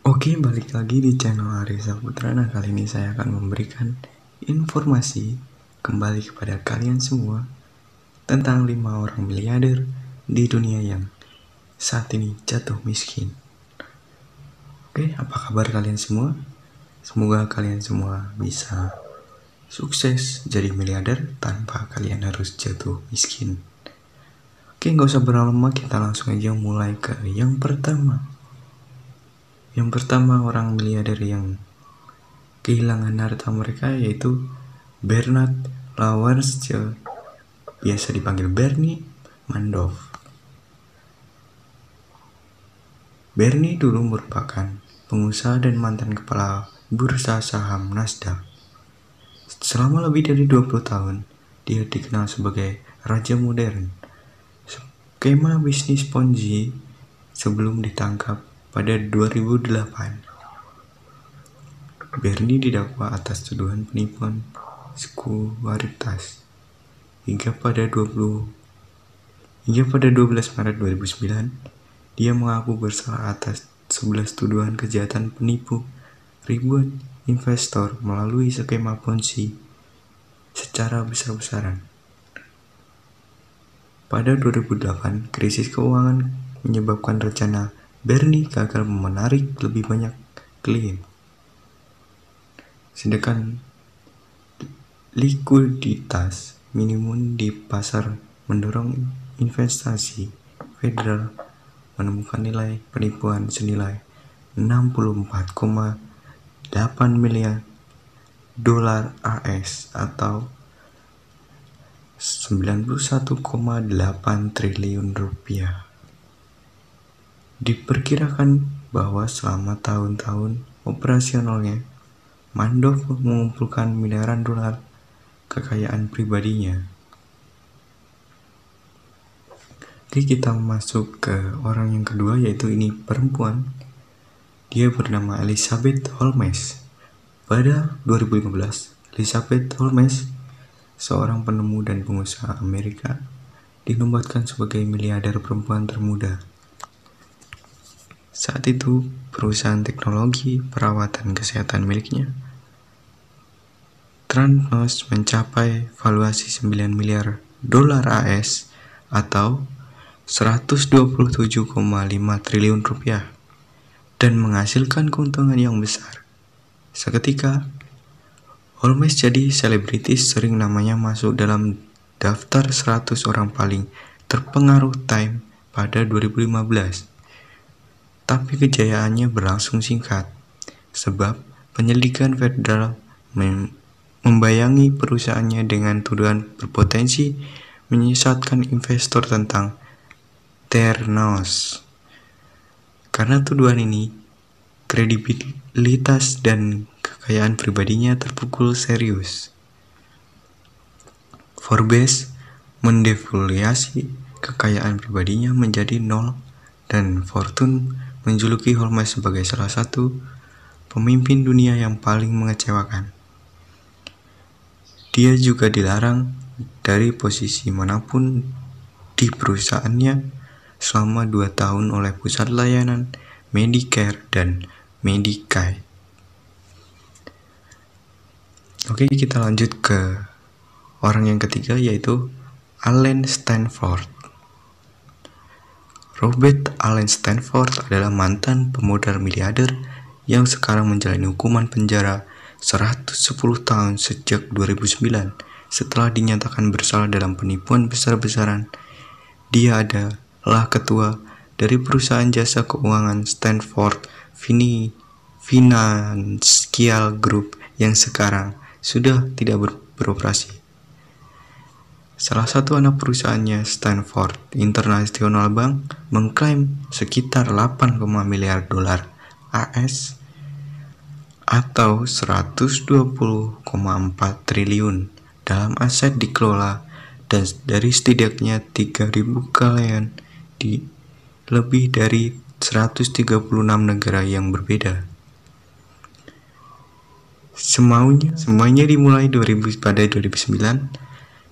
Oke, balik lagi di channel Arisa Putra. Nah, kali ini saya akan memberikan informasi kembali kepada kalian semua tentang 5 orang miliarder di dunia yang saat ini jatuh miskin. Oke, apa kabar kalian semua? Semoga kalian semua bisa sukses jadi miliarder tanpa kalian harus jatuh miskin. Oke, nggak usah berlama-lama, kita langsung aja mulai ke yang pertama. Yang pertama orang miliarder yang kehilangan harta mereka yaitu Bernard Lawarche, biasa dipanggil Bernie Madoff. Bernie dulu merupakan pengusaha dan mantan kepala bursa saham Nasdaq. Selama lebih dari 20 tahun, dia dikenal sebagai raja modern. Skema bisnis Ponzi sebelum ditangkap pada 2008. Bernie didakwa atas tuduhan penipuan sekuritas hingga pada 12 Maret 2009 dia mengaku bersalah atas 11 tuduhan kejahatan penipu ribuan investor melalui skema Ponzi secara besar-besaran. Pada 2008, krisis keuangan menyebabkan rencana Bernie gagal menarik lebih banyak klien. Sedangkan likuiditas minimum di pasar mendorong investasi federal menemukan nilai penipuan senilai 64,8 miliar dolar AS atau 91,8 triliun rupiah. Diperkirakan bahwa selama tahun-tahun operasionalnya, Madoff mengumpulkan miliaran dolar kekayaan pribadinya. Oke, kita masuk ke orang yang kedua, yaitu ini perempuan. Dia bernama Elizabeth Holmes. Pada 2015, Elizabeth Holmes, seorang penemu dan pengusaha Amerika, dinobatkan sebagai miliarder perempuan termuda. Saat itu, perusahaan teknologi perawatan kesehatan miliknya, Theranos, mencapai valuasi 9 miliar dolar AS atau 127,5 triliun rupiah dan menghasilkan keuntungan yang besar. Seketika, Holmes jadi selebritis, sering namanya masuk dalam daftar 100 orang paling terpengaruh Time pada 2015. Tapi kejayaannya berlangsung singkat, sebab penyelidikan federal membayangi perusahaannya dengan tuduhan berpotensi menyesatkan investor tentang Theranos. Karena tuduhan ini, kredibilitas dan kekayaan pribadinya terpukul serius. Forbes mendevaluasi kekayaan pribadinya menjadi nol dan Fortune menjuluki Holmes sebagai salah satu pemimpin dunia yang paling mengecewakan. Dia juga dilarang dari posisi manapun di perusahaannya selama 2 tahun oleh Pusat Layanan Medicare dan Medicaid. Oke, kita lanjut ke orang yang ketiga, yaitu Allen Stanford. Robert Allen Stanford adalah mantan pemodal miliarder yang sekarang menjalani hukuman penjara 110 tahun sejak 2009 setelah dinyatakan bersalah dalam penipuan besar-besaran. Dia adalah ketua dari perusahaan jasa keuangan Stanford Financial Group yang sekarang sudah tidak beroperasi. Salah satu anak perusahaannya, Stanford International Bank, mengklaim sekitar 8, miliar dolar AS atau 120,4 triliun dalam aset dikelola dan dari setidaknya 3.000 klien di lebih dari 136 negara yang berbeda. Semuanya dimulai pada 2009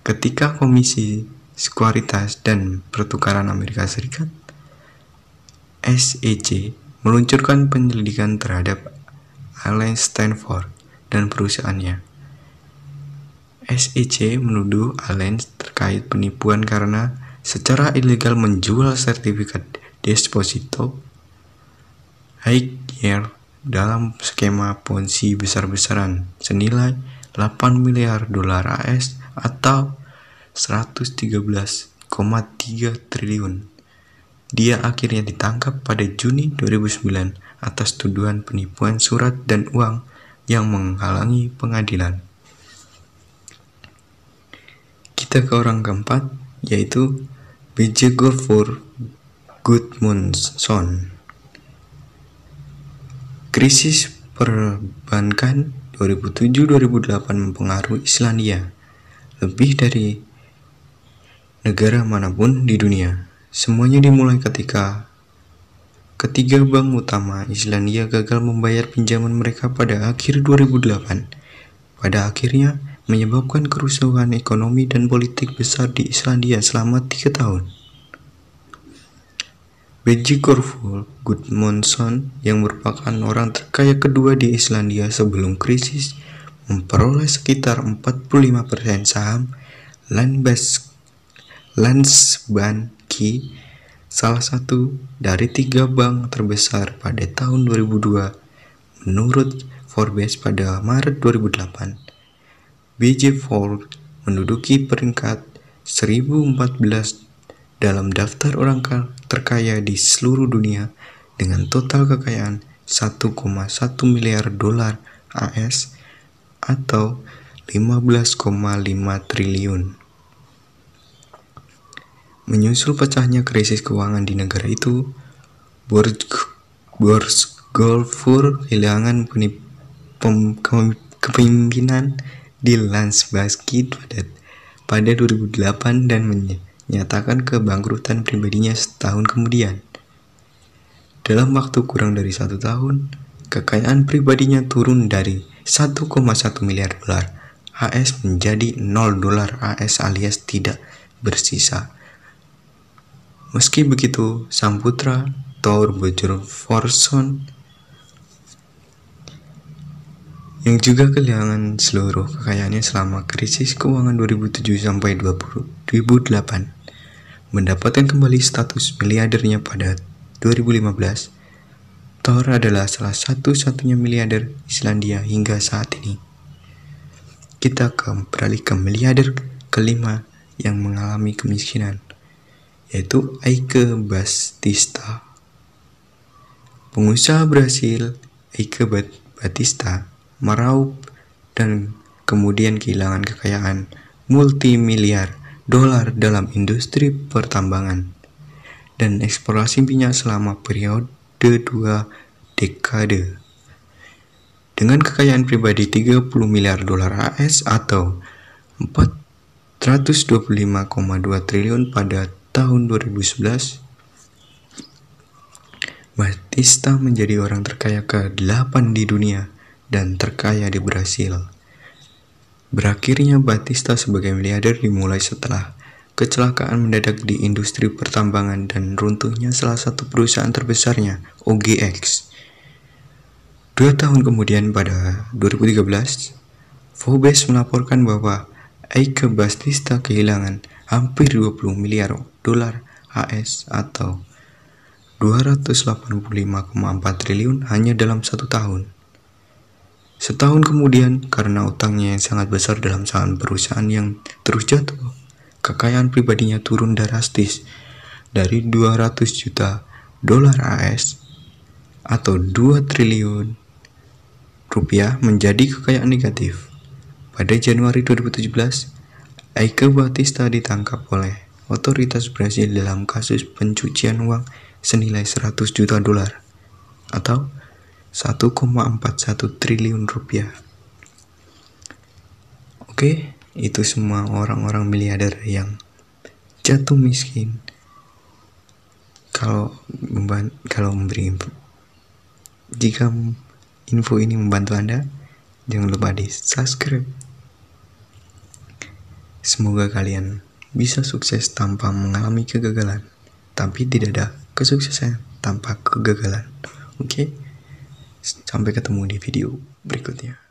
ketika Komisi Sekuritas dan Pertukaran Amerika Serikat (SEC) meluncurkan penyelidikan terhadap Alan Stanford dan perusahaannya. SEC menuduh Allen terkait penipuan karena secara ilegal menjual sertifikat deposito high yield dalam skema Ponzi besar-besaran senilai 8 miliar dolar AS atau 113,3 triliun. Dia akhirnya ditangkap pada Juni 2009 atas tuduhan penipuan surat dan uang yang menghalangi pengadilan. Kita ke orang keempat, yaitu B.J. Gulfur Gudmundsson. Krisis perbankan 2007-2008 mempengaruhi Islandia lebih dari negara manapun di dunia. Semuanya dimulai ketika ketiga bank utama Islandia gagal membayar pinjaman mereka pada akhir 2008. Pada akhirnya menyebabkan kerusuhan ekonomi dan politik besar di Islandia selama 3 tahun. B.J. Gulfur Gudmundsson yang merupakan orang terkaya kedua di Islandia sebelum krisis memperoleh sekitar 45% saham Landsbanki, salah satu dari 3 bank terbesar pada tahun 2002 menurut Forbes pada Maret 2008. B.J. Ford menduduki peringkat 1014 dalam daftar orang terkaya di seluruh dunia dengan total kekayaan 1,1 miliar dolar AS atau 15,5 triliun. Menyusul pecahnya krisis keuangan di negara itu, Gulfur kehilangan kepemimpinan di Landsbanki pada 2008 dan menyatakan kebangkrutan pribadinya setahun kemudian. Dalam waktu kurang dari 1 tahun, kekayaan pribadinya turun dari 1,1 miliar dolar AS menjadi 0 dolar AS alias tidak bersisa. Meski begitu, sang putra Thor Bjornson yang juga kehilangan seluruh kekayaannya selama krisis keuangan 2007-2008 mendapatkan kembali status miliardernya pada 2015. Thor adalah salah satu-satunya miliarder Islandia hingga saat ini. Kita beralih ke miliarder kelima yang mengalami kemiskinan, yaitu Eike Batista. Pengusaha Brasil Eike Batista meraup dan kemudian kehilangan kekayaan multimiliar dolar dalam industri pertambangan dan eksplorasi minyak selama periode 2 dekade. Dengan kekayaan pribadi 30 miliar dolar AS atau 425,2 triliun pada tahun 2011, Batista menjadi orang terkaya ke-8 di dunia dan terkaya di Brasil. Berakhirnya Batista sebagai miliarder dimulai setelah kecelakaan mendadak di industri pertambangan dan runtuhnya salah satu perusahaan terbesarnya, OGX. 2 tahun kemudian pada 2013, Forbes melaporkan bahwa Eike Batista kehilangan hampir 20 miliar dolar AS atau 285,4 triliun hanya dalam 1 tahun. Setahun kemudian, karena utangnya yang sangat besar dalam saham perusahaan yang terus jatuh, kekayaan pribadinya turun drastis dari 200 juta dolar AS atau 2 triliun rupiah menjadi kekayaan negatif. Pada Januari 2017, Eike Batista ditangkap oleh otoritas Brasil dalam kasus pencucian uang senilai 100 juta dolar atau 1,41 triliun rupiah. Oke, itu semua orang-orang miliarder yang jatuh miskin. Jika info ini membantu Anda, jangan lupa di subscribe. Semoga kalian bisa sukses tanpa mengalami kegagalan, tapi tidak ada kesuksesan tanpa kegagalan. Oke, sampai ketemu di video berikutnya.